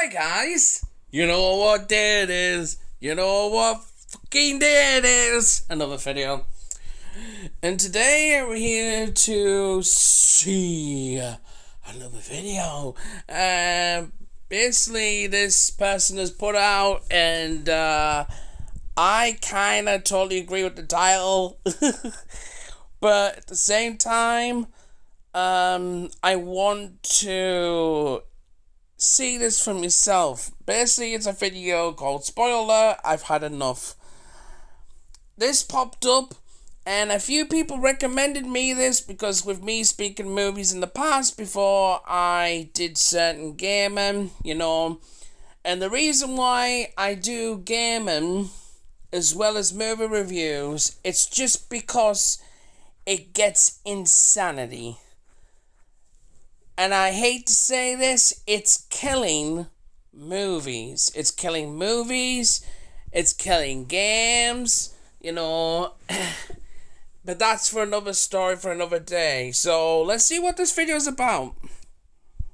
Hi guys, you know what day it is, you know what fucking day it is, another video, and today we're here to see another video. Basically this person has put out, and I kinda totally agree with the title, but at the same time, I want to see this from yourself. Basically, it's a video called Spoiler, I've Had Enough. This popped up, and a few people recommended me this because with me speaking movies in the past before I did certain gaming, and the reason why I do gaming as well as movie reviews, it's just because it gets insanity. And I hate to say this, it's killing movies. It's killing movies. It's killing games, But that's for another story for another day. So let's see what this video is about.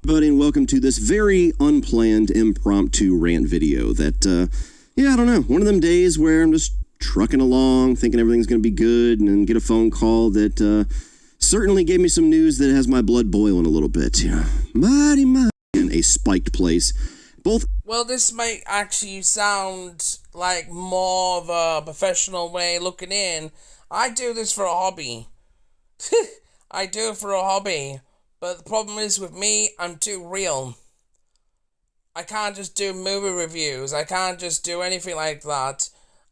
Everybody, and welcome to this very unplanned, impromptu rant video that, I don't know. One of them days where I'm just trucking along, thinking everything's going to be good, and then get a phone call that, certainly gave me some news that has my blood boiling a little bit. Mighty in a spiked place. Well, this might actually sound like more of a professional way looking in. I do this for a hobby. I do it for a hobby. But the problem is with me, I'm too real. I can't just do movie reviews. I can't just do anything like that,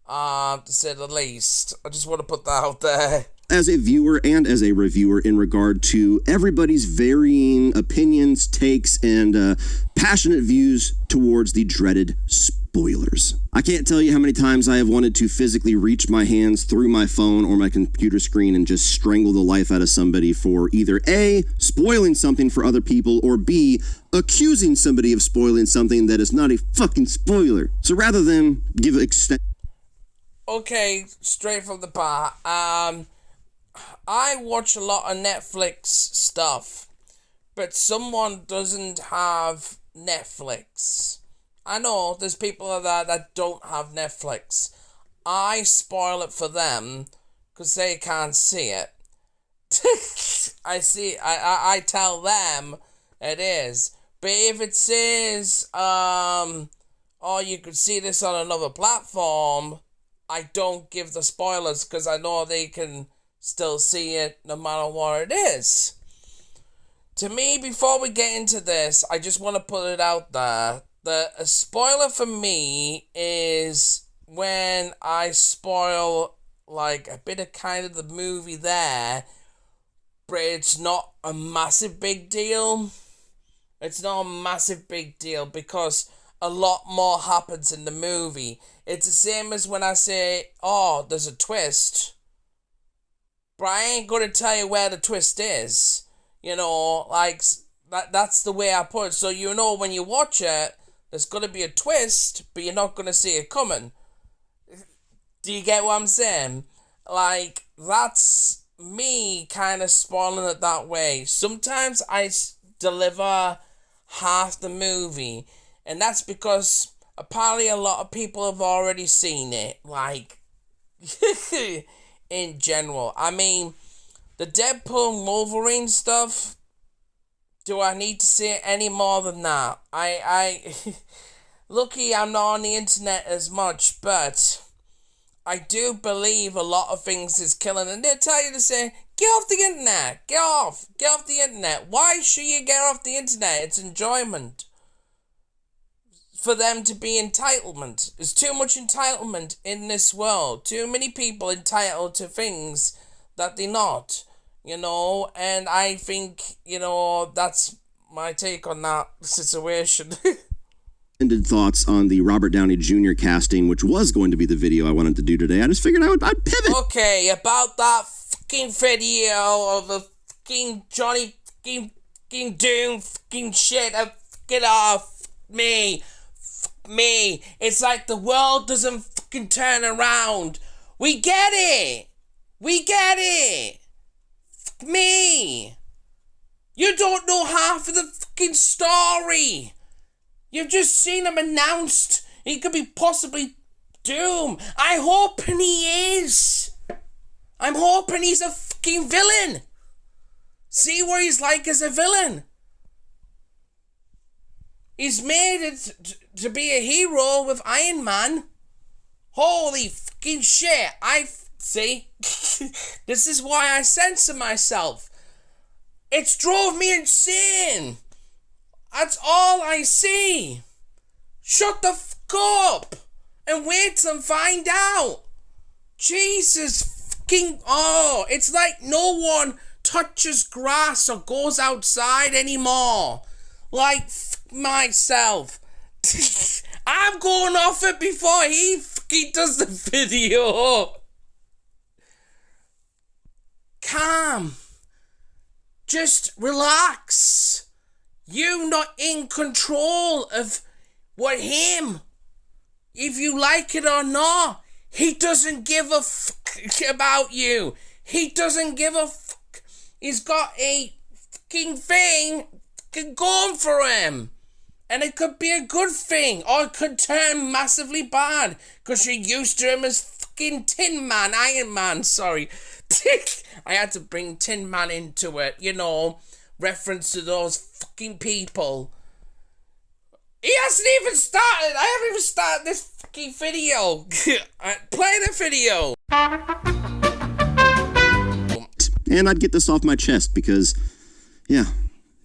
to say the least. I just want to put that out there. As a viewer and as a reviewer in regard to everybody's varying opinions, takes, and passionate views towards the dreaded spoilers. I can't tell you how many times I have wanted to physically reach my hands through my phone or my computer screen and just strangle the life out of somebody for either A, spoiling something for other people, or B, accusing somebody of spoiling something that is not a fucking spoiler. So rather than give extent... Okay, straight from the bar. I watch a lot of Netflix stuff, but someone doesn't have Netflix. I know there's people out there that don't have Netflix. I spoil it for them because they can't see it. I tell them it is. But if it says, oh, you could see this on another platform, I don't give the spoilers because I know they can still see it no matter what it is. To me, before we get into this, I just want to put it out there that a spoiler for me is when I spoil like a bit of kind of the movie there, but it's not a massive big deal. It's not a massive big deal because a lot more happens in the movie. It's the same as when I say, oh, there's a twist, but I ain't gonna tell you where the twist is. That's the way I put it. So when you watch it, there's gonna be a twist, but you're not gonna see it coming. Do you get what I'm saying? Like, that's me kind of spoiling it that way. Sometimes I deliver half the movie, and that's because apparently a lot of people have already seen it. Like, in general. I mean, the Deadpool and Wolverine stuff, do I need to see it any more than that? Lucky I'm not on the internet as much, but I do believe a lot of things is killing, and they tell you to say, get off the internet, get off the internet. Why should you get off the internet? It's enjoyment. For them to be entitlement. There's too much entitlement in this world. Too many people entitled to things that they're not, and I think, that's my take on that situation. Ended thoughts on the Robert Downey Jr. casting, which was going to be the video I wanted to do today. I just figured I'd pivot. Okay, about that fucking video of the fucking Johnny fucking Doom fucking shit, get off me. It's like the world doesn't fucking turn around. We get it. Fuck me. You don't know half of the fucking story. You've just seen him announced. He could be possibly Doom. I'm hoping he is. I'm hoping he's a fucking villain. See what he's like as a villain. He's made it to be a hero with Iron Man. Holy fucking shit. See? This is why I censor myself. It's drove me insane. That's all I see. Shut the fuck up and wait till find out. Jesus fucking... Oh, it's like no one touches grass or goes outside anymore. Like, fuck myself. I'm going off it before he fucking does the video. Calm. Just relax. You're not in control of what him. If you like it or not, he doesn't give a fuck about you. He doesn't give a fuck. He's got a fucking thing going for him. And it could be a good thing, or it could turn massively bad, because you're used to him as fucking Tin Man, Iron Man, sorry. I had to bring Tin Man into it, you know, reference to those fucking people. He hasn't even started. I haven't even started this fucking video. Play the video. And I'd get this off my chest because, yeah,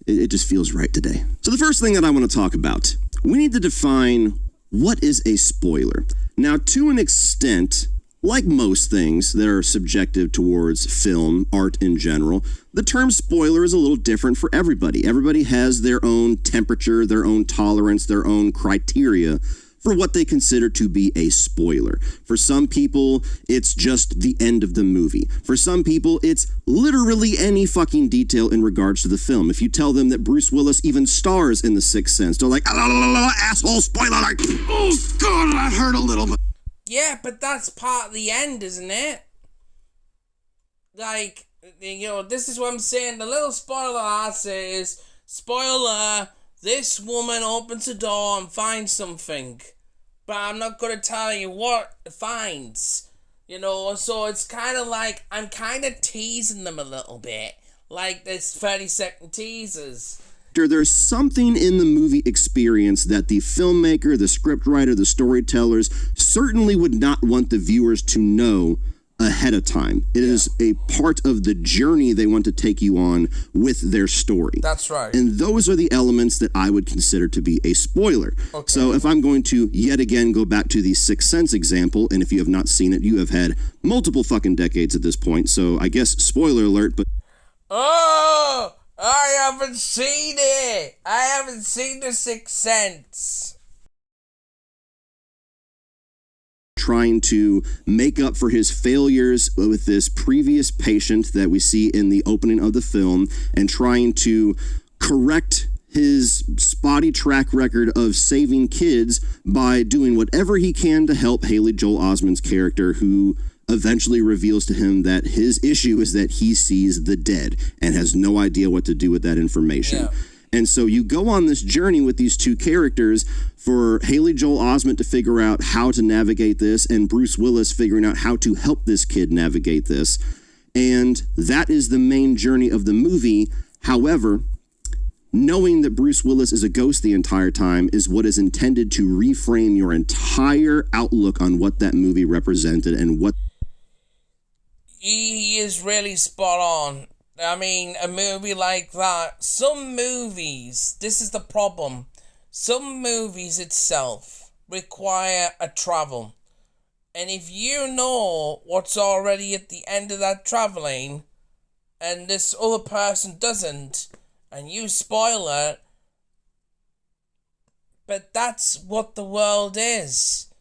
it just feels right today. So the first thing that I want to talk about, we need to define what is a spoiler. Now, to an extent, like most things that are subjective towards film, art in general, the term spoiler is a little different for everybody. Everybody has their own temperature, their own tolerance, their own criteria for what they consider to be a spoiler. For some people, it's just the end of the movie. For some people, it's literally any fucking detail in regards to the film. If you tell them that Bruce Willis even stars in The Sixth Sense, they're like, asshole, spoiler, like, oh God, that hurt a little bit. Yeah, but that's part of the end, isn't it? Like, you know, this is what I'm saying. The little spoiler I say is, spoiler, this woman opens the door and finds something. But I'm not going to tell you what it finds. You know, so it's kind of like, I'm kind of teasing them a little bit. Like, there's 30-second teasers. There's something in the movie experience that the filmmaker, the scriptwriter, the storytellers certainly would not want the viewers to know ahead of time. It is a part of the journey they want to take you on with their story. That's right. And those are the elements that I would consider to be a spoiler. Okay. So if I'm going to yet again go back to the Sixth Sense example, and if you have not seen it, you have had multiple fucking decades at this point, so I guess spoiler alert, but... Oh! I haven't seen it. I haven't seen The Sixth Sense. Trying to make up for his failures with this previous patient that we see in the opening of the film, and trying to correct his spotty track record of saving kids by doing whatever he can to help Haley Joel Osment's character, who eventually reveals to him that his issue is that he sees the dead and has no idea what to do with that information. Yeah. And so you go on this journey with these two characters for Haley Joel Osment to figure out how to navigate this, and Bruce Willis figuring out how to help this kid navigate this. And that is the main journey of the movie. However, knowing that Bruce Willis is a ghost the entire time is what is intended to reframe your entire outlook on what that movie represented and what... He is really spot on. I mean, a movie like that, some movies, this is the problem, some movies itself require a travel. And if you know what's already at the end of that traveling, and this other person doesn't, and you spoil it, but that's what the world is.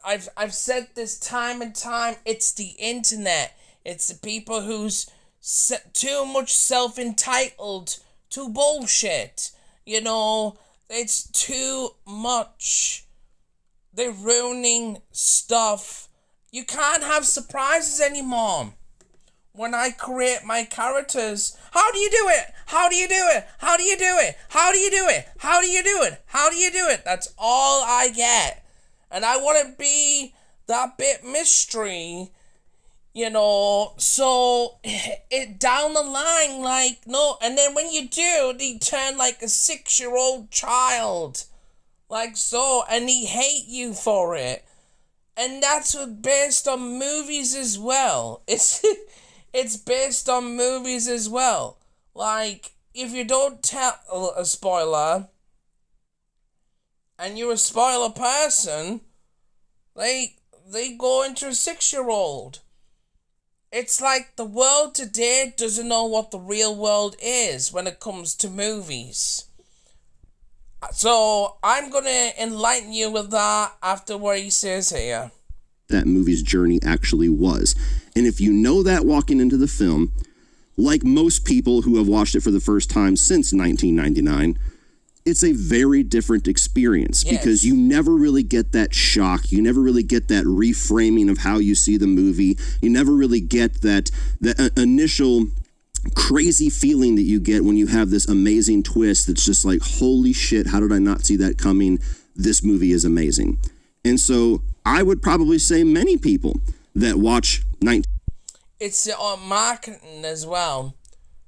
I've said this time and time, it's the internet. It's the people who's too much self-entitled to bullshit. You know, it's too much. They're ruining stuff. You can't have surprises anymore. when I create my characters. How do you do it? How do you do it? How do you do it? How do you do it? How do you do it? How do you do it? That's all I get. And I want to be that bit mystery, so it down the line, like, no. And then when you do, they turn like a 6-year-old child. Like so, and they hate you for it. And that's based on movies as well. It's based on movies as well. Like, if you don't tell a spoiler, and you're a spoiler person, they go into a 6-year-old. It's like the world today doesn't know what the real world is when it comes to movies. So, I'm going to enlighten you with that after what he says here. That movie's journey actually was. And if you know that walking into the film, like most people who have watched it for the first time since 1999, it's a very different experience because you never really get that shock. You never really get that reframing of how you see the movie. You never really get that initial crazy feeling that you get when you have this amazing twist that's just like, holy shit, how did I not see that coming? This movie is amazing. And so I would probably say many people that watch It's on marketing as well.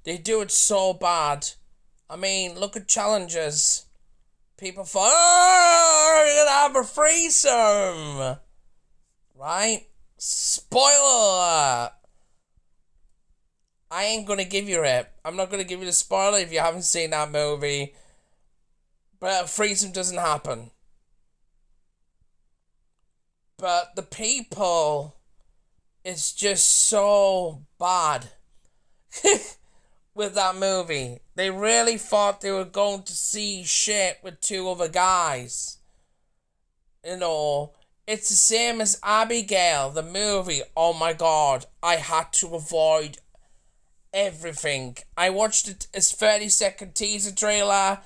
They do it so bad. I mean, look at challenges. People thought, we're gonna have a threesome. Right? Spoiler! I ain't gonna give you it. I'm not gonna give you the spoiler if you haven't seen that movie. But a threesome doesn't happen. But the people, it's just so bad with that movie. They really thought they were going to see shit with 2 other guys. It's the same as Abigail, the movie. Oh my god, I had to avoid everything. I watched it as 30-second teaser trailer,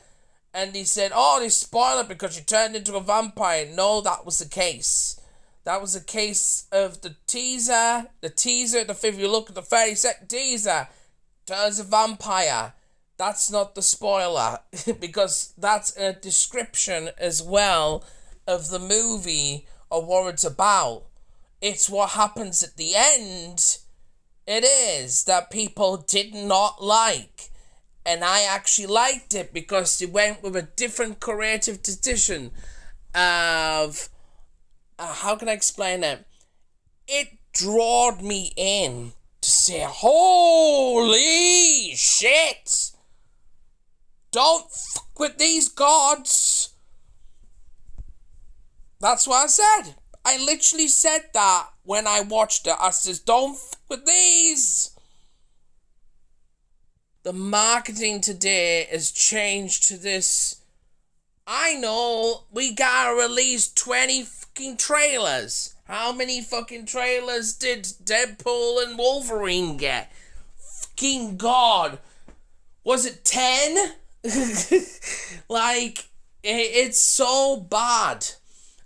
and he said, they spoiled it because you turned into a vampire. No, that was the case. That was a case of the teaser. If you look at the 30-second teaser, turns a vampire. That's not the spoiler, because that's a description as well of the movie or what it's about. It's what happens at the end. It is that people did not like. And I actually liked it because they went with a different creative decision of... how can I explain it? It drawed me in to say, holy shit! Don't fuck with these gods! That's what I said. I literally said that when I watched it. I said, don't fuck with these! The marketing today has changed to this. I know, we gotta release 20 fucking trailers. How many fucking trailers did Deadpool and Wolverine get? Fucking god. Was it 10? Like, it's so bad.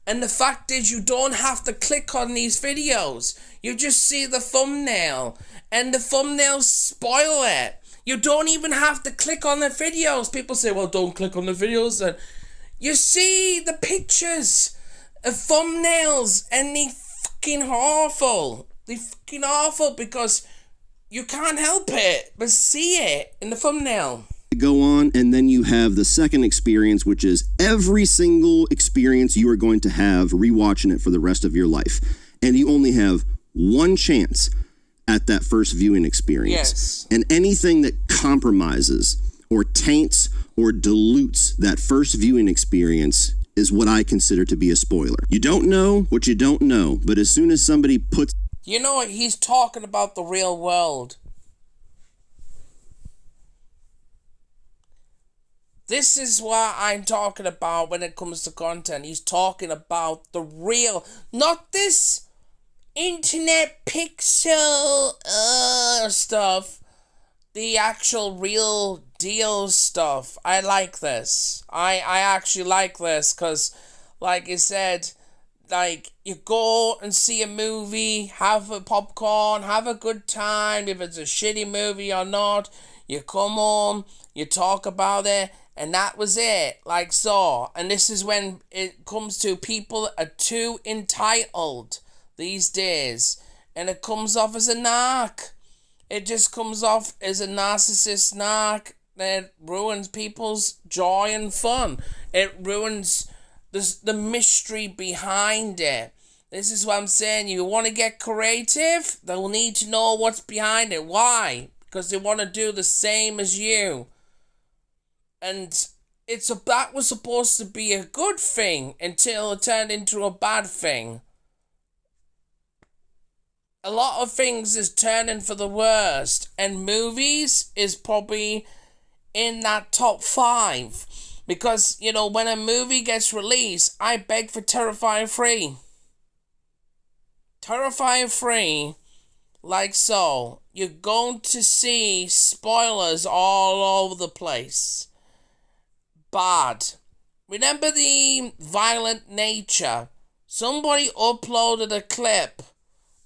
And the fact is, you don't have to click on these videos. You just see the thumbnail. And the thumbnails spoil it. You don't even have to click on the videos. People say, well, don't click on the videos then. You see the pictures of thumbnails and they fucking awful. They fucking awful because you can't help it but see it in the thumbnail. Go on, and then you have the second experience, which is every single experience you are going to have rewatching it for the rest of your life. And you only have one chance at that first viewing experience. Yes. And anything that compromises or taints or dilutes that first viewing experience is what I consider to be a spoiler. You don't know what you don't know, but as soon as somebody puts... You know what? He's talking about the real world. This is what I'm talking about when it comes to content. He's talking about the real, not this internet pixel stuff. The actual real deal stuff. I like this. I actually like this because, like I said, like, you go and see a movie, have a popcorn, have a good time, if it's a shitty movie or not. You come home, you talk about it, and that was it. Like so. And this is when it comes to people are too entitled these days. And it comes off as a narc. It just comes off as a narcissist narc that ruins people's joy and fun. It ruins the mystery behind it. This is what I'm saying. You want to get creative? They'll need to know what's behind it. Why? Because they want to do the same as you. And that was supposed to be a good thing until it turned into a bad thing. A lot of things is turning for the worst, and movies is probably in that top 5. Because, when a movie gets released, I beg for Terrifier 3. Terrifier 3, like so. You're going to see spoilers all over the place. Bad. Remember the violent nature? Somebody uploaded a clip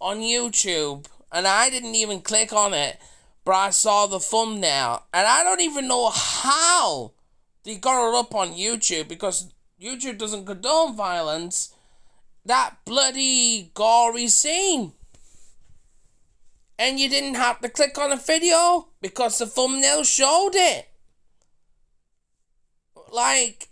on YouTube, and I didn't even click on it, but I saw the thumbnail, and I don't even know how they got it up on YouTube, because YouTube doesn't condone violence. That bloody gory scene. And you didn't have to click on a video because the thumbnail showed it. Like,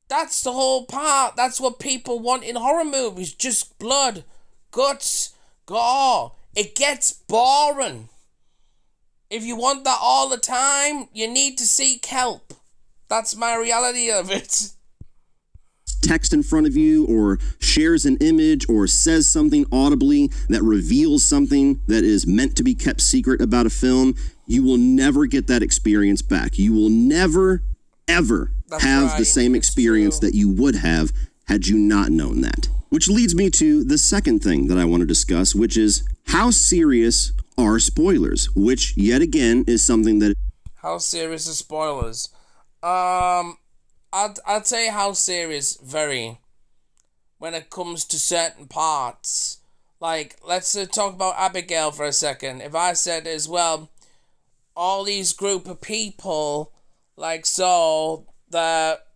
that's the whole part. That's what people want in horror movies. Just blood, guts, gore. It gets boring. If you want that all the time, you need to seek help. That's my reality of it. Text in front of you, or shares an image, or says something audibly that reveals something that is meant to be kept secret about a film, you will never get that experience back. You will never, ever have the same experience that you would have had you not known that. Which leads me to the second thing that I want to discuss, which is how serious are spoilers? Which, yet again, is something that... How serious are spoilers? I'd say how serious, very, when it comes to certain parts. Like, let's talk about Abigail for a second. If I said as well, all these group of people, like so, that,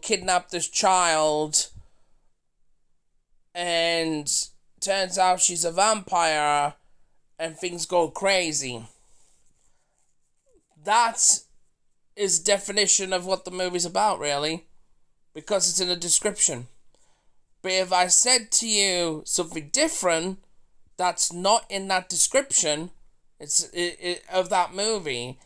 kidnapped this child, and turns out she's a vampire, and things go crazy. That's is definition of what the movie's about, really, because it's in the description. But if I said to you something different that's not in that description, of that movie,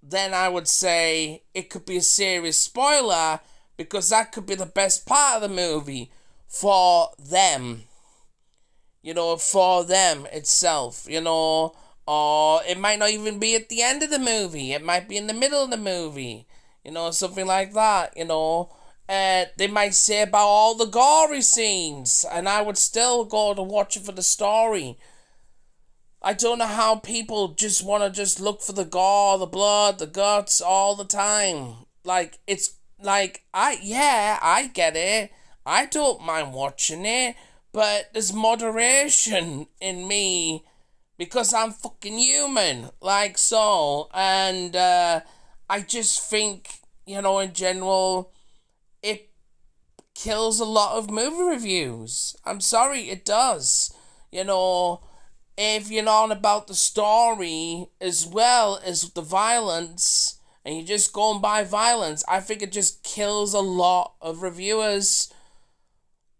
then I would say it could be a serious spoiler, because that could be the best part of the movie for them. For them itself, or it might not even be at the end of the movie. It might be in the middle of the movie. Something like that, they might say about all the gory scenes, and I would still go to watch it for the story. I don't know how people just want to just look for the gore, the blood, the guts all the time. Like, it's like, I get it. I don't mind watching it, but there's moderation in me, because I'm fucking human, like so, and I just think, in general, it kills a lot of movie reviews. I'm sorry, it does. If you're on about the story as well as the violence, and you're just going by violence, I think it just kills a lot of reviewers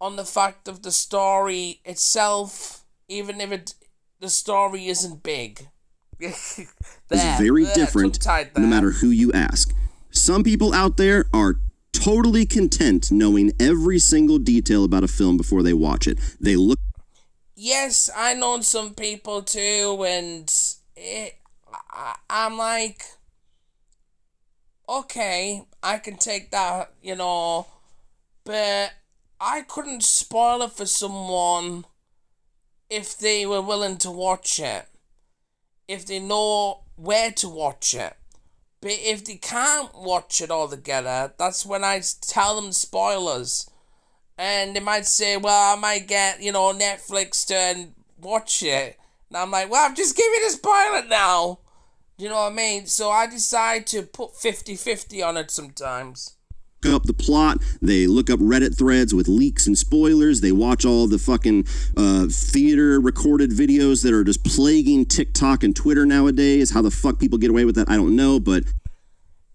on the fact of the story itself, even if the story isn't big. It's very different no matter who you ask. Some people out there are totally content knowing every single detail about a film before they watch it. They look... Yes, I know some people too, and I'm like, okay, I can take that, but I couldn't spoil it for someone if they were willing to watch it, if they know where to watch it. But if they can't watch it all together, that's when I tell them spoilers. And they might say, well, I might get, Netflix to watch it. And I'm like, well, just give me this pilot now. You know what I mean? So I decide to put 50-50 on it sometimes. Up the plot, they look up Reddit threads with leaks and spoilers, they watch all the fucking theater recorded videos that are just plaguing TikTok and Twitter nowadays. How the fuck people get away with that, I don't know, but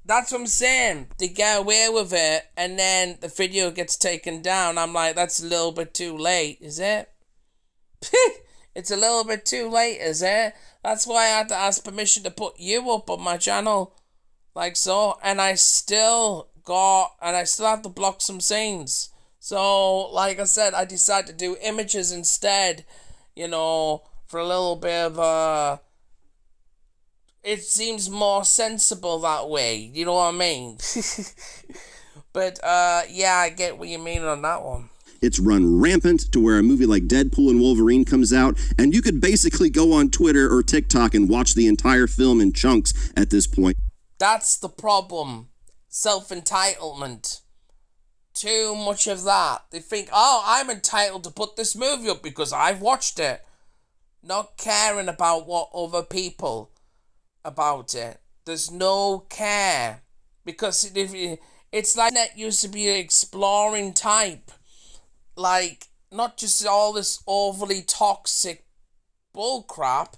that's what I'm saying. They get away with it, and then the video gets taken down. I'm like, that's a little bit too late, is it? It's a little bit too late, is it? That's why I had to ask permission to put you up on my channel. Like so. And I still have to block some scenes. So, like I said, I decided to do images instead, for a little bit of, it seems more sensible that way, you know what I mean? But, yeah, I get what you mean on that one. It's run rampant to where a movie like Deadpool and Wolverine comes out, and you could basically go on Twitter or TikTok and watch the entire film in chunks at this point. That's the problem. Self-entitlement. Too much of that. They think, oh, I'm entitled to put this movie up because I've watched it. Not caring about what other people about it. There's no care. Because it's like that used to be an exploring type. Like, not just all this overly toxic bullcrap,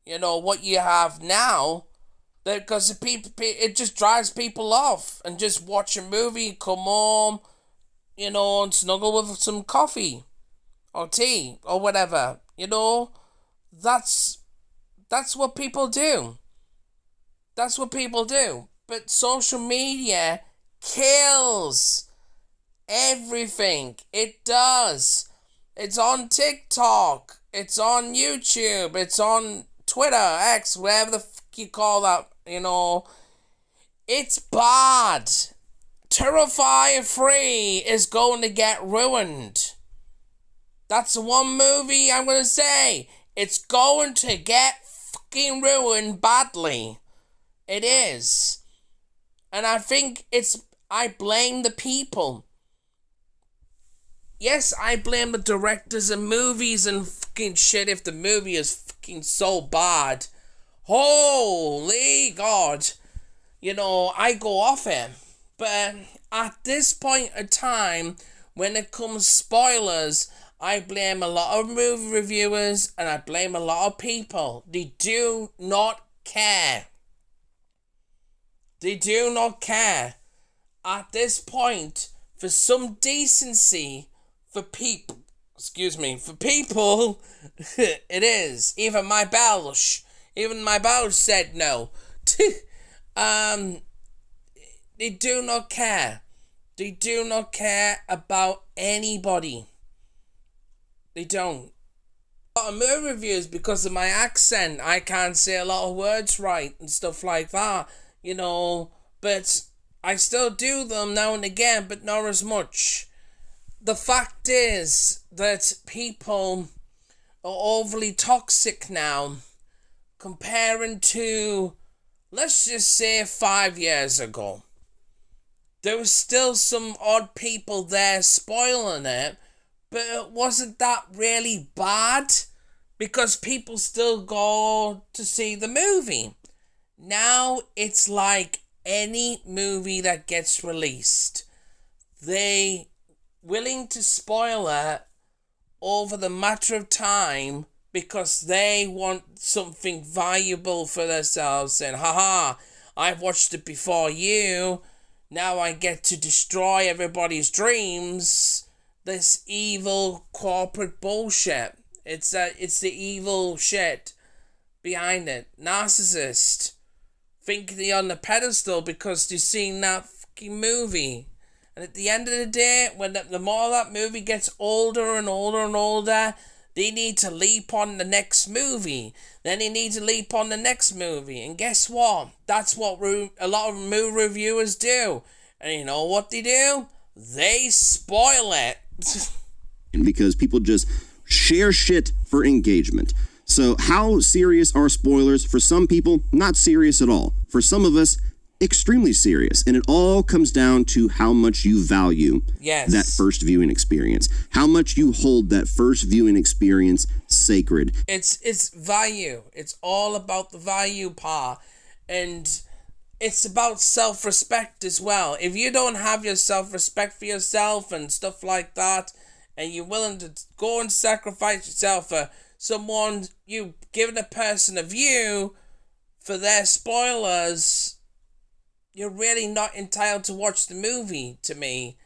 what you have now, because it just drives people off, and just watch a movie, come home, and snuggle with some coffee, or tea, or whatever, that's what people do. That's what people do. But social media kills everything. It does. It's on TikTok. It's on YouTube. It's on Twitter, X, whatever the fuck you call that, It's bad. Terrifier 3 is going to get ruined. That's the one movie I'm going to say. It's going to get fucking ruined badly. It is. And I think I blame the people. Yes, I blame the directors of movies and fucking shit if the movie is fucking so bad. Holy God. I go off it. But at this point in time, when it comes spoilers, I blame a lot of movie reviewers and I blame a lot of people. They do not care. They do not care. At this point, for some decency, for people, it is. Even my Belsh said no. They do not care. They do not care about anybody. They don't. A lot of movie reviews, because of my accent, I can't say a lot of words right and stuff like that, but I still do them now and again, but not as much. The fact is that people are overly toxic now, comparing to, let's just say, 5 years ago. There was still some odd people there spoiling it, but it wasn't that really bad, because people still go to see the movie. Now it's like any movie that gets released. They willing to spoil it over the matter of time because they want something valuable for themselves, saying, haha, I've watched it before you, now I get to destroy everybody's dreams. This evil corporate bullshit. It's the evil shit behind it. Narcissist. Think they're on the pedestal because they've seen that fucking movie. And at the end of the day, when the more that movie gets older and older and older, they need to leap on the next movie. Then they need to leap on the next movie. And guess what? That's what a lot of movie reviewers do. And you know what they do? They spoil it. Because people just share shit for engagement. So how serious are spoilers? For some people, not serious at all. For some of us, extremely serious. And it all comes down to how much you value that first viewing experience, how much you hold that first viewing experience sacred. It's value. It's all about the value part. And it's about self-respect as well. If you don't have your self-respect for yourself and stuff like that, and you're willing to go and sacrifice yourself for someone, you giving a person a view for their spoilers, you're really not entitled to watch the movie, to me.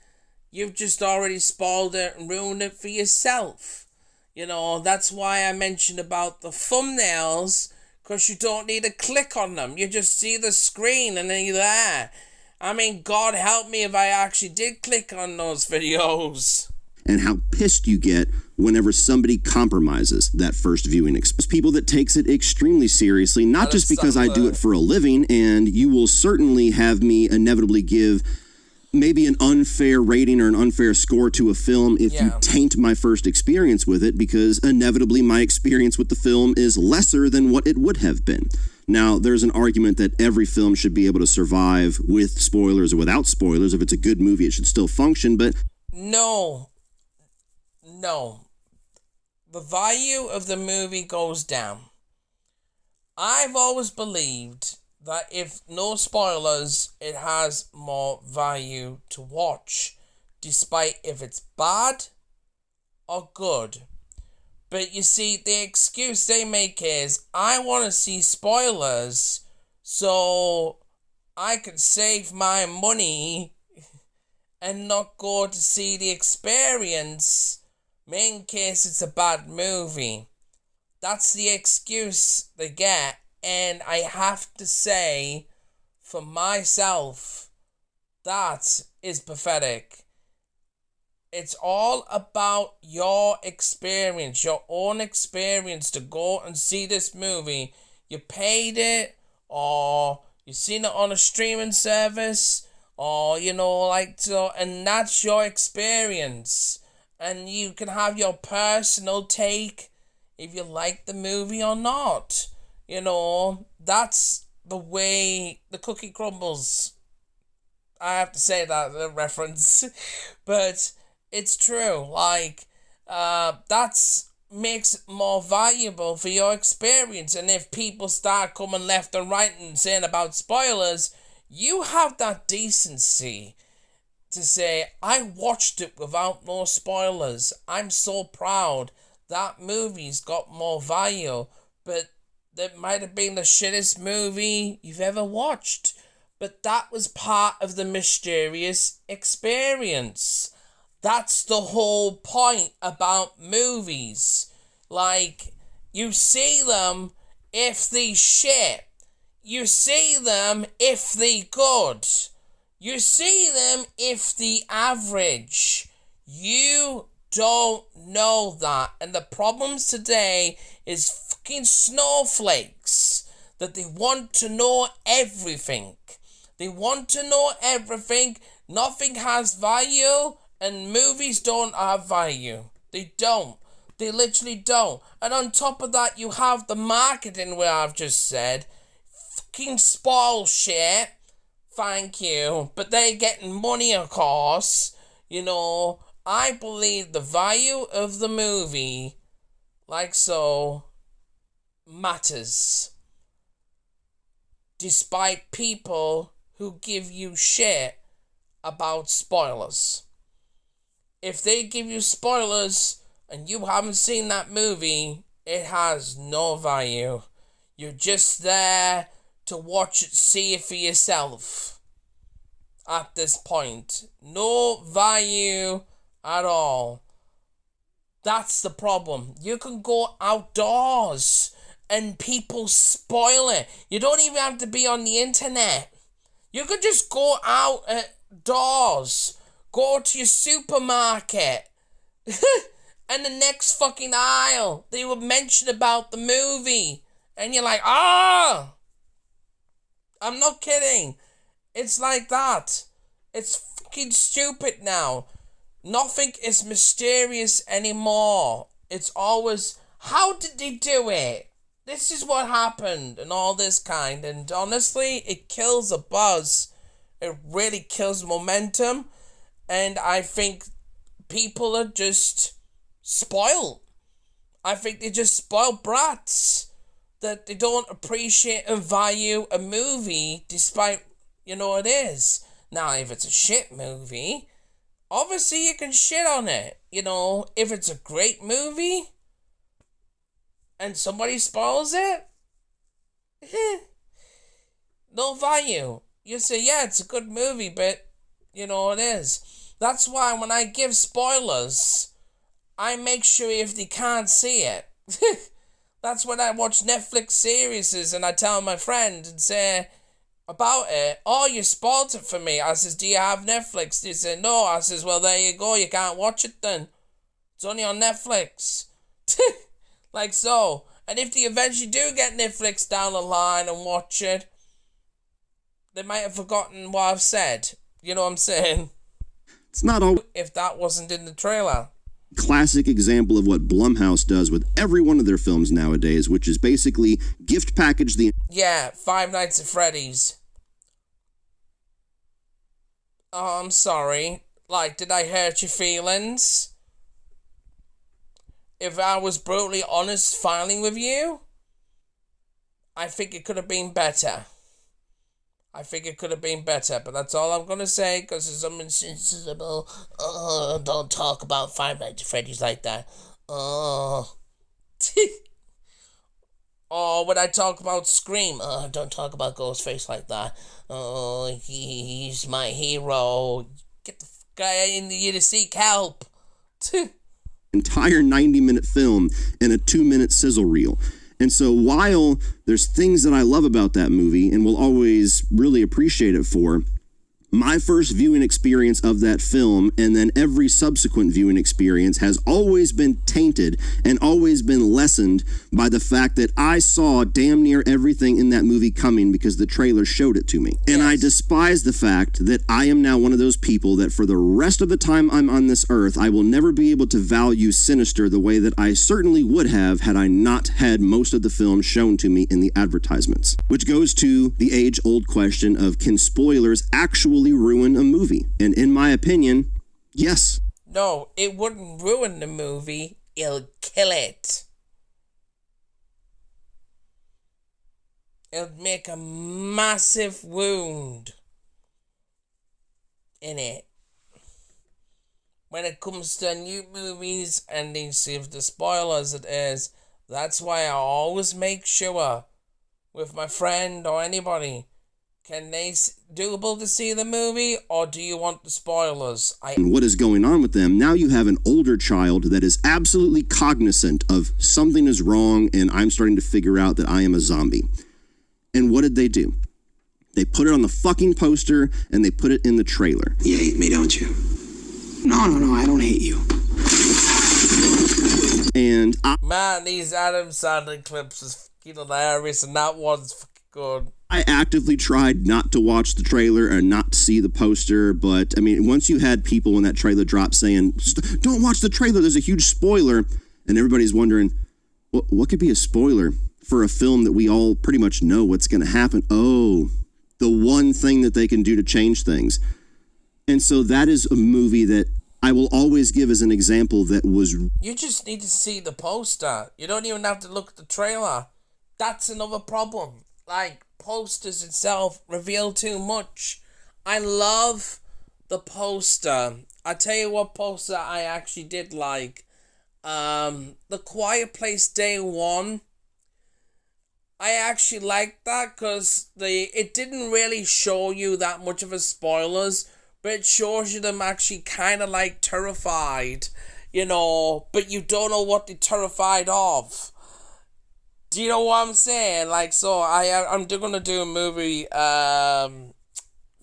You've just already spoiled it and ruined it for yourself. You know, that's why I mentioned about the thumbnails, because you don't need to click on them. You just see the screen and then you're there. I mean, God help me if I actually did click on those videos. And how pissed you get whenever somebody compromises that first viewing experience. People that takes it extremely seriously, not just because I do it for a living, and you will certainly have me inevitably give maybe an unfair rating or an unfair score to a film if you taint my first experience with it, because inevitably my experience with the film is lesser than what it would have been. Now, there's an argument that every film should be able to survive with spoilers or without spoilers. If it's a good movie, it should still function, but... No. The value of the movie goes down. I've always believed that if no spoilers, it has more value to watch, despite if it's bad or good. But you see, the excuse they make is, I want to see spoilers so I can save my money and not go to see the experience in case it's a bad movie. That's the excuse they get, and I have to say, for myself, that is pathetic. It's all about your experience, your own experience to go and see this movie. You paid it, or you seen it on a streaming service, or, you know, like, so, and that's your experience. And you can have your personal take if you like the movie or not. You know, that's the way the cookie crumbles. I have to say that, the reference. But it's true. Like, that's makes it more valuable for your experience. And if people start coming left and right and saying about spoilers, you have that decency to say, I watched it without no spoilers. I'm so proud. That movie's got more value. But that might have been the shittest movie you've ever watched. But that was part of the mysterious experience. That's the whole point about movies. Like, you see them if they shit. You see them if they good. You see them if the average. You don't know that. And the problems today is fucking snowflakes. That they want to know everything. They want to know everything. Nothing has value. And movies don't have value. They don't. They literally don't. And on top of that, you have the marketing where I've just said. Fucking spoil shit. Thank you. But they're getting money, of course. You know, I believe the value of the movie, like so, matters. Despite people who give you shit about spoilers. If they give you spoilers and you haven't seen that movie, it has no value. You're just there to watch it, see it for yourself. At this point. No value at all. That's the problem. You can go outdoors and people spoil it. You don't even have to be on the internet. You could just go outdoors. Go to your supermarket. And the next fucking aisle, they would mention about the movie. And you're like, ah! I'm not kidding. It's like that. It's fucking stupid now. Nothing is mysterious anymore. It's always, how did they do it? this is what happened and all this kind. And honestly, it kills the buzz. It really kills momentum. And I think people are just spoiled. I think they're just spoiled brats. That they don't appreciate and value a movie despite, it is. Now, if it's a shit movie, obviously you can shit on it. If it's a great movie and somebody spoils it, no value. You say, yeah, it's a good movie, but it is. That's why when I give spoilers, I make sure if they can't see it. That's when I watch Netflix series and I tell my friend and say about it, oh, you spoiled it for me. I says, do you have Netflix? They say, no. I says, well, there you go. You can't watch it then. It's only on Netflix. Like so. And if they eventually do get Netflix down the line and watch it, they might have forgotten what I've said. You know what I'm saying? It's not all. If that wasn't in the trailer. Classic example of what Blumhouse does with every one of their films nowadays, which is basically gift package the... Yeah, Five Nights at Freddy's. Oh, I'm sorry. Like, did I hurt your feelings? If I was brutally honest filing with you, I think it could have been better. But that's all I'm gonna say, because it's insensible. Oh, don't talk about Five Nights at Freddy's like that. Oh. Oh, when I talk about Scream, don't talk about Ghostface like that. Oh, he's my hero. Get the guy in here to seek help. Entire 90-minute film and a 2-minute sizzle reel. And so while there's things that I love about that movie and will always really appreciate it for, my first viewing experience of that film and then every subsequent viewing experience has always been tainted and always been lessened by the fact that I saw damn near everything in that movie coming because the trailer showed it to me. Yes. And I despise the fact that I am now one of those people that for the rest of the time I'm on this earth, I will never be able to value Sinister the way that I certainly would have had I not had most of the film shown to me in the advertisements. Which goes to the age-old question of, can spoilers actually ruin a movie? And in my opinion, yes. No, it wouldn't ruin the movie. It'll kill it. It'll make a massive wound in it. When it comes to new movies and these of the spoilers it is, that's why I always make sure with my friend or anybody, can they doable to see the movie, or do you want the spoilers? And what is going on with them? Now you have an older child that is absolutely cognizant of something is wrong, and I'm starting to figure out that I am a zombie. And what did they do? They put it on the fucking poster, and they put it in the trailer. You hate me, don't you? No, I don't hate you. And man, these Adam Sandler clips is fucking hilarious, and that one's fucking good. I actively tried not to watch the trailer and not see the poster, but I mean, once you had people when that trailer dropped saying, don't watch the trailer, there's a huge spoiler, and everybody's wondering, what could be a spoiler for a film that we all pretty much know what's going to happen? Oh, the one thing that they can do to change things. And so that is a movie that I will always give as an example that was... You just need to see the poster. You don't even have to look at the trailer. That's another problem. Like, posters itself reveal too much. I love the poster. I tell you what poster I actually did like. The Quiet Place Day 1. I actually liked that because it didn't really show you that much of a spoilers, but it shows you them actually kind of like terrified, but you don't know what they're terrified of. Do you know what I'm saying? Like, so I'm going to do a movie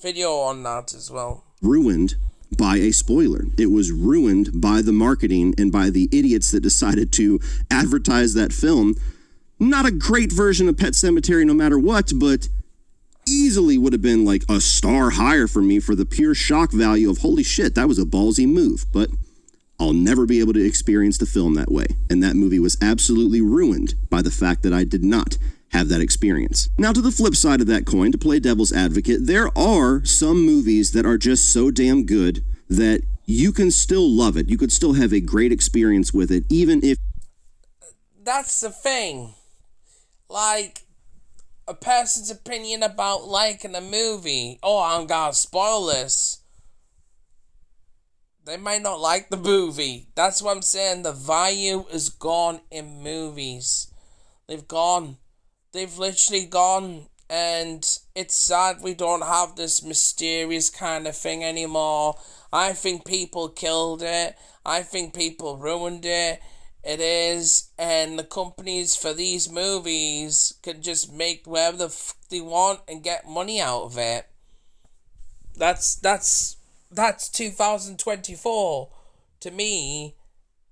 video on that as well. Ruined by a spoiler. It was ruined by the marketing and by the idiots that decided to advertise that film. Not a great version of Pet Sematary no matter what, but easily would have been like a star higher for me for the pure shock value of, holy shit, that was a ballsy move. But I'll never be able to experience the film that way. And that movie was absolutely ruined by the fact that I did not have that experience. Now, to the flip side of that coin, to play devil's advocate, there are some movies that are just so damn good that you can still love it. You could still have a great experience with it, even if... That's the thing. Like, a person's opinion about liking a movie. Oh, I'm gonna spoil this. They might not like the movie. That's what I'm saying. The value is gone in movies. They've gone. They've literally gone. And it's sad we don't have this mysterious kind of thing anymore. I think people killed it. I think people ruined it. It is. And the companies for these movies can just make whatever the they want and get money out of it. That's 2024 to me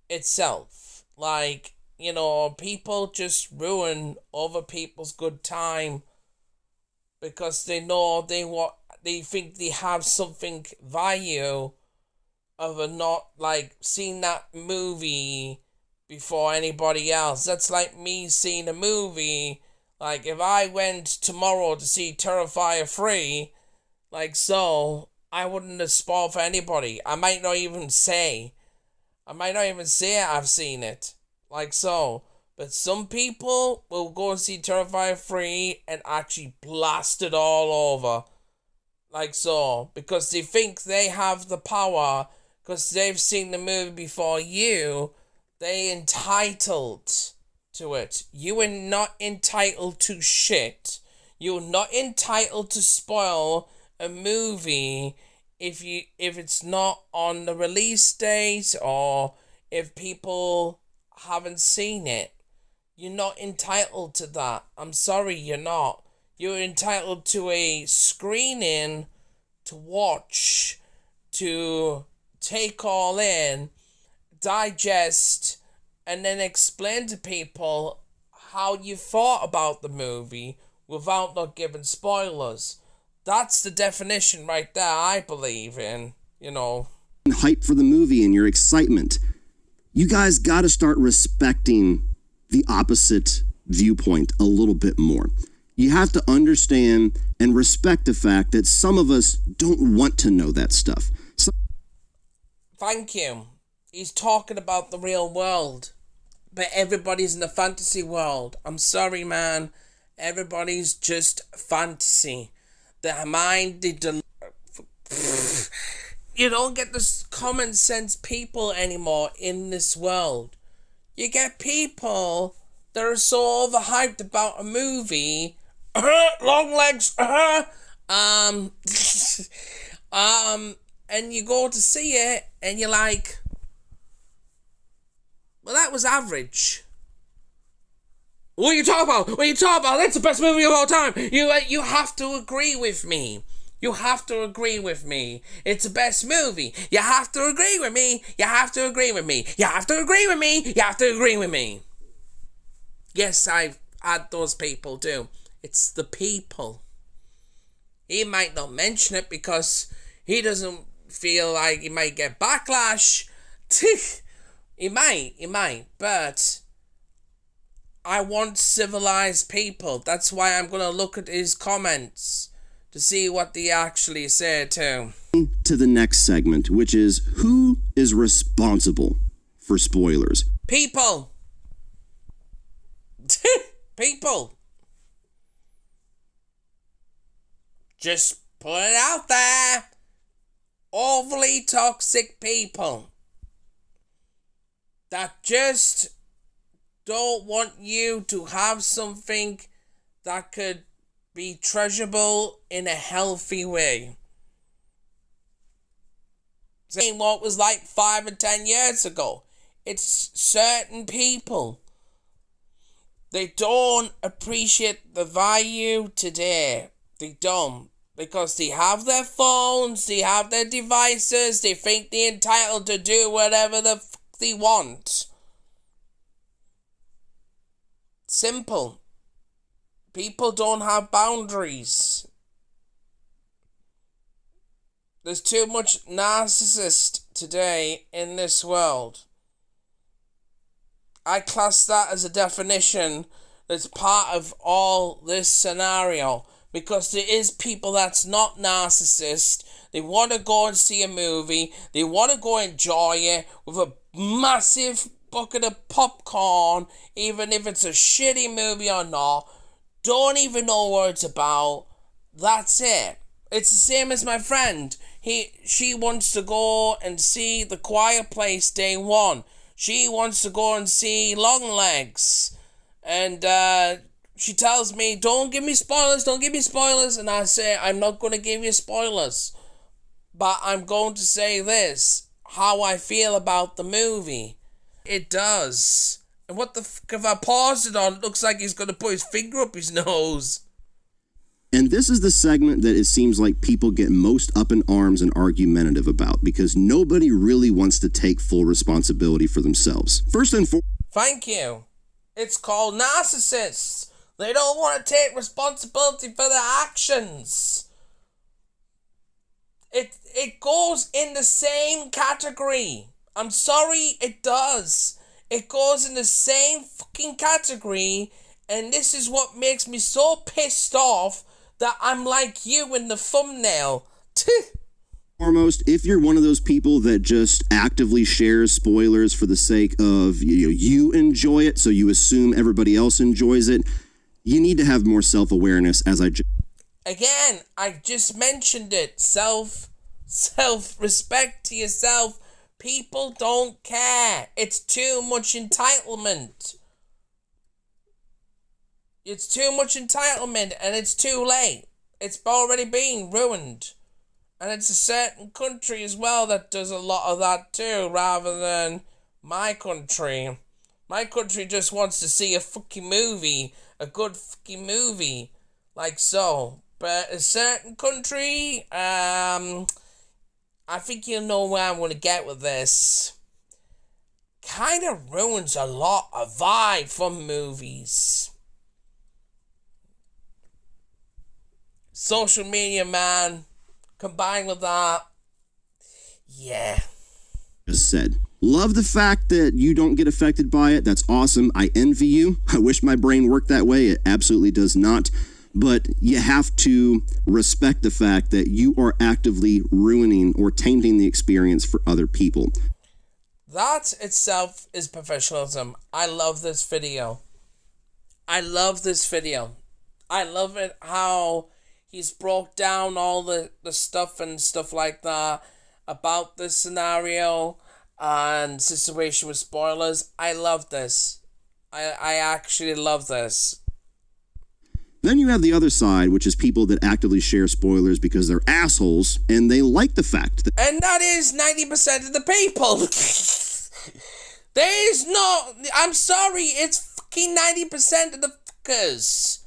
itself. Like, you know, people just ruin other people's good time because they know they think they have something value of a not like seeing that movie before anybody else. That's like me seeing a movie. Like if I went tomorrow to see Terrifier 3, like so, I wouldn't have spoiled for anybody. I might not even say I've seen it. Like so. But some people will go and see Terrifier 3 and actually blast it all over. Like so. Because they think they have the power. Because they've seen the movie before you. They entitled to it. You are not entitled to shit. You're not entitled to spoil a movie if it's not on the release date or if people haven't seen it. You're not entitled to that. I'm sorry, you're not. You're entitled to a screening to watch, to take all in, digest, and then explain to people how you thought about the movie without not giving spoilers. That's the definition right there, I believe in, you know. Hype for the movie and your excitement. You guys got to start respecting the opposite viewpoint a little bit more. You have to understand and respect the fact that some of us don't want to know that stuff. Thank you. He's talking about the real world. But everybody's in the fantasy world. I'm sorry, man. Everybody's just fantasy. The mind, you don't get this common sense people anymore in this world. You get people that are so overhyped about a movie. Long legs. And you go to see it and you're like, well, that was average. What are you talking about? What are you talking about? That's the best movie of all time. You have to agree with me. You have to agree with me. It's the best movie. You have to agree with me. You have to agree with me. You have to agree with me. You have to agree with me. Yes, I've had those people too. It's the people. He might not mention it because he doesn't feel like he might get backlash. He might, but I want civilized people. That's why I'm going to look at his comments to see what they actually say too. To the next segment, which is who is responsible for spoilers? People. People. Just put it out there. Overly toxic people that just don't want you to have something that could be treasurable in a healthy way. Saying what was like 5 and 10 years ago. It's certain people. They don't appreciate the value today. They don't. Because they have their phones, they have their devices, they think they're entitled to do whatever they want. Simple. People don't have boundaries. There's too much narcissist today in this world. I class that as a definition that's part of all this scenario, because there is people that's not narcissist. They want to go and see a movie, they want to go enjoy it with a massive bucket of popcorn, even if it's a shitty movie or not, don't even know what it's about. That's it. It's the same as my friend. She wants to go and see The Quiet Place day one. She wants to go and see Longlegs. And she tells me, don't give me spoilers. And I say, I'm not going to give you spoilers. But I'm going to say this, how I feel about the movie. It does. And what the fuck, if I pause it on, it looks like he's going to put his finger up his nose. And this is the segment that it seems like people get most up in arms and argumentative about, because nobody really wants to take full responsibility for themselves. First and foremost. Thank you. It's called narcissists. They don't want to take responsibility for their actions. It goes in the same category. I'm sorry, it does. It goes in the same fucking category, and this is what makes me so pissed off that I'm like you in the thumbnail. Foremost, if you're one of those people that just actively shares spoilers for the sake of you enjoy it, so you assume everybody else enjoys it, you need to have more self-awareness, as Again, I just mentioned it. Self-respect to yourself. People don't care. It's too much entitlement. It's too much entitlement, and it's too late. It's already been ruined. And it's a certain country as well that does a lot of that too, rather than my country. My country just wants to see a fucking movie, a good fucking movie, like so. But a certain country, I think you know where I'm going to get with this, kind of ruins a lot of vibe from movies. Social media, man, combined with that, yeah. just said. Love the fact that you don't get affected by it. That's awesome. I envy you. I wish my brain worked that way. It absolutely does not. But you have to respect the fact that you are actively ruining or tainting the experience for other people. That itself is professionalism. I love this video. I love it how he's broke down all the stuff and stuff like that about this scenario and situation with spoilers. I love this. I actually love this. Then you have the other side, which is people that actively share spoilers because they're assholes, and they like the fact that... And that is 90% of the people. There is no... I'm sorry, it's fucking 90% of the fuckers.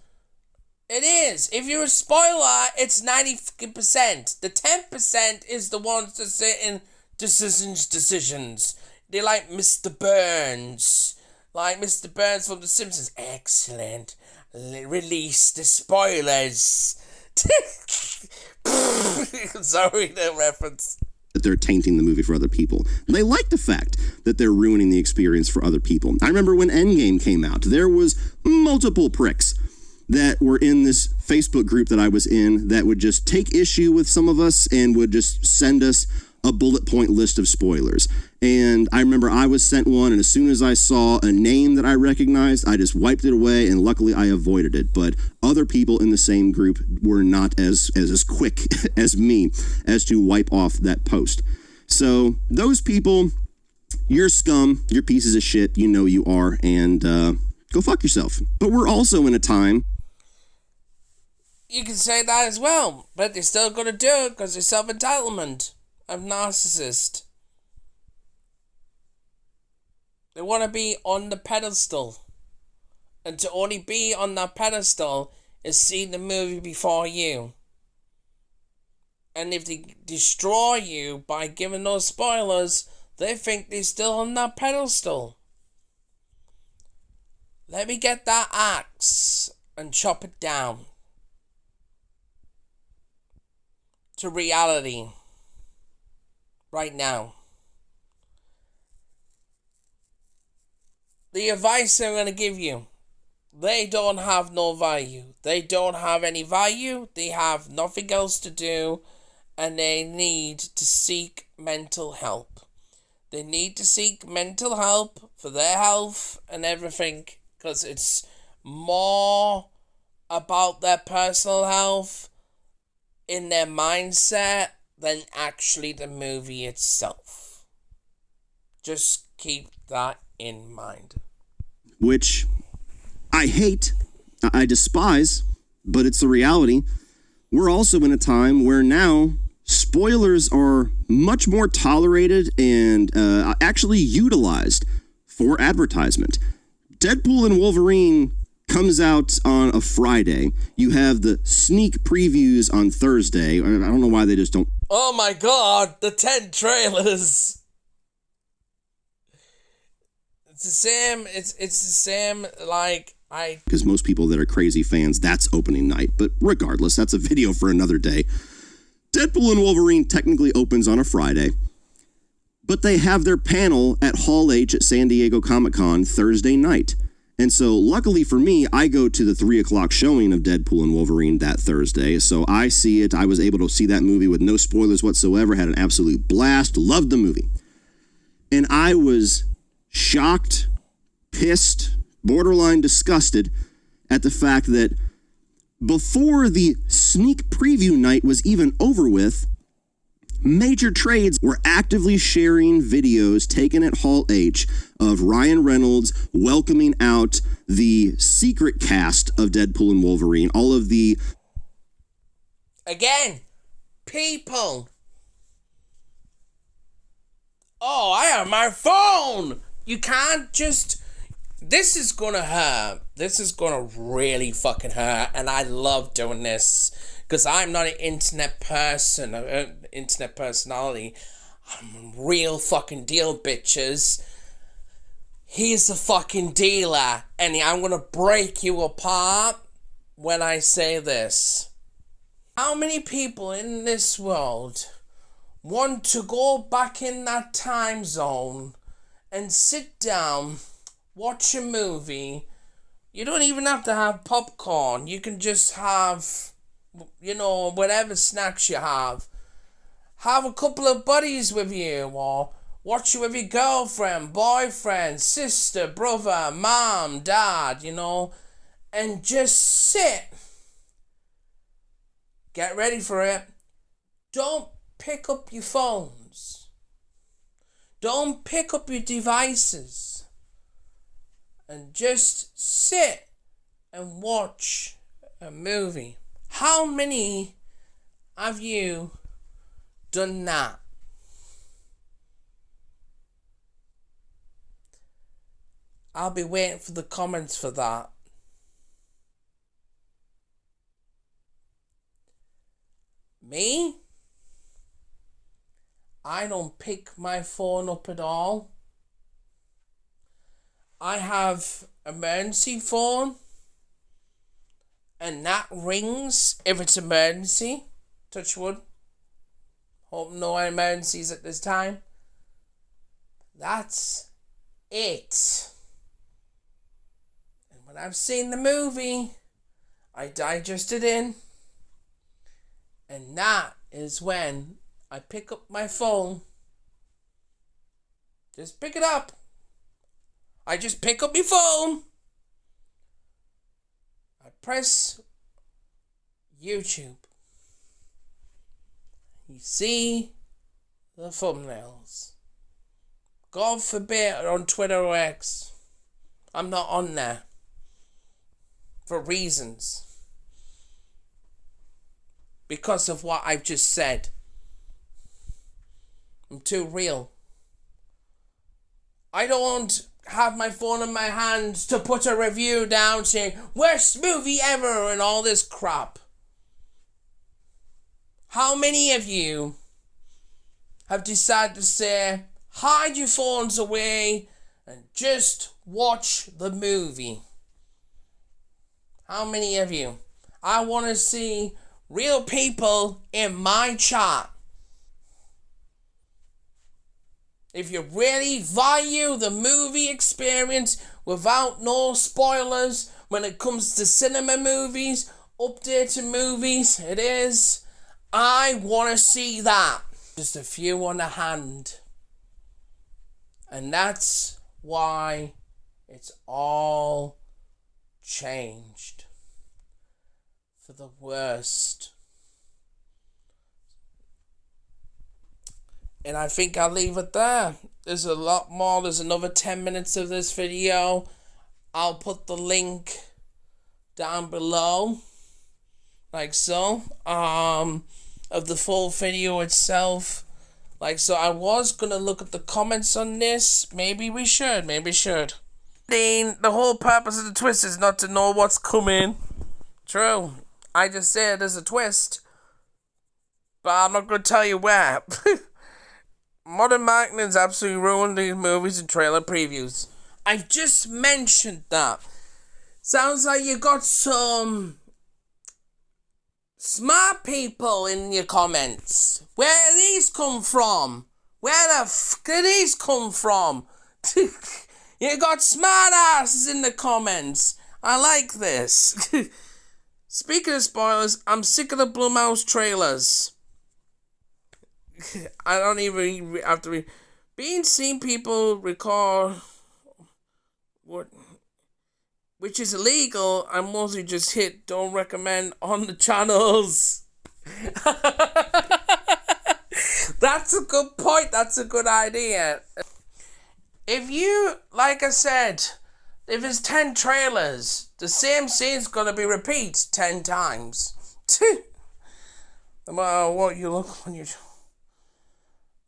It is. If you're a spoiler, it's 90%. The 10% is the ones that sit in decisions. They're like Mr. Burns. Like Mr. Burns from The Simpsons. Excellent. Release the spoilers. Sorry, the reference. That they're tainting the movie for other people. They like the fact that they're ruining the experience for other people. I remember when Endgame came out, there was multiple pricks that were in this Facebook group that I was in that would just take issue with some of us and would just send us a bullet point list of spoilers. And I remember I was sent one, and as soon as I saw a name that I recognized, I just wiped it away, and luckily I avoided it. But other people in the same group were not as quick as me as to wipe off that post. So those people, you're scum, you're pieces of shit, you know you are, and go fuck yourself. But we're also in a time... You can say that as well, but they're still going to do it because they're self-entitlement. I'm narcissist. They want to be on the pedestal. And to only be on that pedestal is see the movie before you. And if they destroy you by giving those spoilers, they think they're still on that pedestal. Let me get that axe and chop it down to reality right now. the advice I'm going to give you, they don't have no value. They don't have any value. They have nothing else to do, and they need to seek mental help. They need to seek mental help for their health and everything, because it's more about their personal health in their mindset than actually the movie itself. Just keep that in mind. Which I hate, I despise, but it's the reality. We're also in a time where now spoilers are much more tolerated and actually utilized for advertisement. Deadpool and Wolverine comes out on a Friday. You have the sneak previews on Thursday. I don't know why they just don't. Oh my god, the 10 trailers. It's the same, like, Because most people that are crazy fans, that's opening night. But regardless, that's a video for another day. Deadpool and Wolverine technically opens on a Friday, but they have their panel at Hall H at San Diego Comic-Con Thursday night. And so luckily for me, I go to the 3 o'clock showing of Deadpool and Wolverine that Thursday. So I see it. I was able to see that movie with no spoilers whatsoever, had an absolute blast, loved the movie. And I was shocked, pissed, borderline disgusted at the fact that before the sneak preview night was even over with, major trades were actively sharing videos taken at Hall H of Ryan Reynolds welcoming out the secret cast of Deadpool and Wolverine. All of the... Again, people. Oh, I have my phone. You can't just... This is gonna hurt. This is gonna really fucking hurt. And I love doing this. Because I'm not an internet person, internet personality. I'm a real fucking deal, bitches. He's a fucking dealer. And I'm gonna break you apart when I say this. How many people in this world want to go back in that time zone and sit down, watch a movie? You don't even have to have popcorn. You can just have, you know, whatever snacks you have. Have a couple of buddies with you, or watch it with your girlfriend, boyfriend, sister, brother, mom, dad, you know, and just sit. Get ready for it. Don't pick up your phones. Don't pick up your devices. And just sit and watch a movie. How many have you done that? I'll be waiting for the comments for that. Me? I don't pick my phone up at all. I have emergency phone, and that rings if it's emergency. Touch wood. Hope no emergencies at this time. That's it. And when I've seen the movie, I digest it in. And that is when I pick up my phone. Just pick it up. I just pick up my phone. I press YouTube. You see the thumbnails. God forbid on Twitter or X. I'm not on there. For reasons. Because of what I've just said. I'm too real. I don't have my phone in my hands to put a review down saying, worst movie ever and all this crap. How many of you have decided to say, hide your phones away and just watch the movie? How many of you? I want to see real people in my chat. If you really value the movie experience without no spoilers when it comes to cinema movies, updated movies. It is. I want to see that. Just a few on the hand. And that's why it's all changed for the worst. And I think I'll leave it there. There's a lot more. There's another 10 minutes of this video. I'll put the link down below. Like so. Of the full video itself. Like so. I was going to look at the comments on this. Maybe we should. The whole purpose of the twist is not to know what's coming. True. I just said there's a twist. But I'm not going to tell you where. Modern marketing's absolutely ruined these movies and trailer previews. I've just mentioned that. Sounds like you got some smart people in your comments. Where do these come from? Where the f*** did these come from? You got smart asses in the comments. I like this. Speaking of spoilers, I'm sick of the Blumhouse trailers. I don't even have to being seen people record what which is illegal. I mostly just hit don't recommend on the channels. That's a good point. That's a good idea. If you, like I said, if it's 10 trailers, the same scene's gonna be repeated 10 times. No matter what you look when you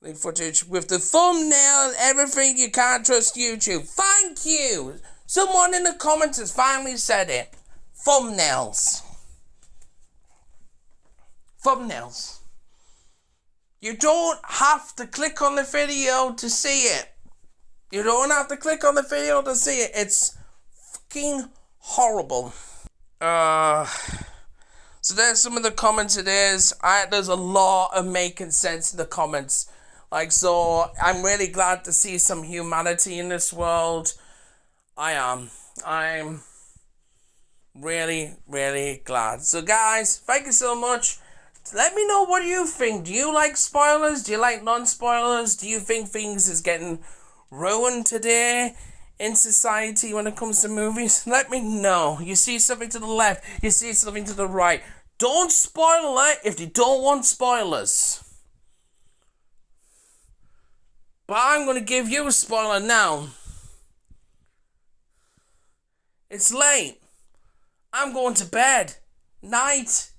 the footage with the thumbnail and everything, you can't trust YouTube. Thank you. Someone in the comments has finally said it. Thumbnails. You don't have to click on the video to see it. It's fucking horrible. So there's some of the comments it is. There's a lot of making sense in the comments. Like, so, I'm really glad to see some humanity in this world. I'm really, really glad. So, guys, thank you so much. Let me know what you think. Do you like spoilers? Do you like non-spoilers? Do you think things is getting ruined today in society when it comes to movies? Let me know. You see something to the left. You see something to the right. Don't spoil it if you don't want spoilers. But I'm going to give you a spoiler now. It's late. I'm going to bed. Night.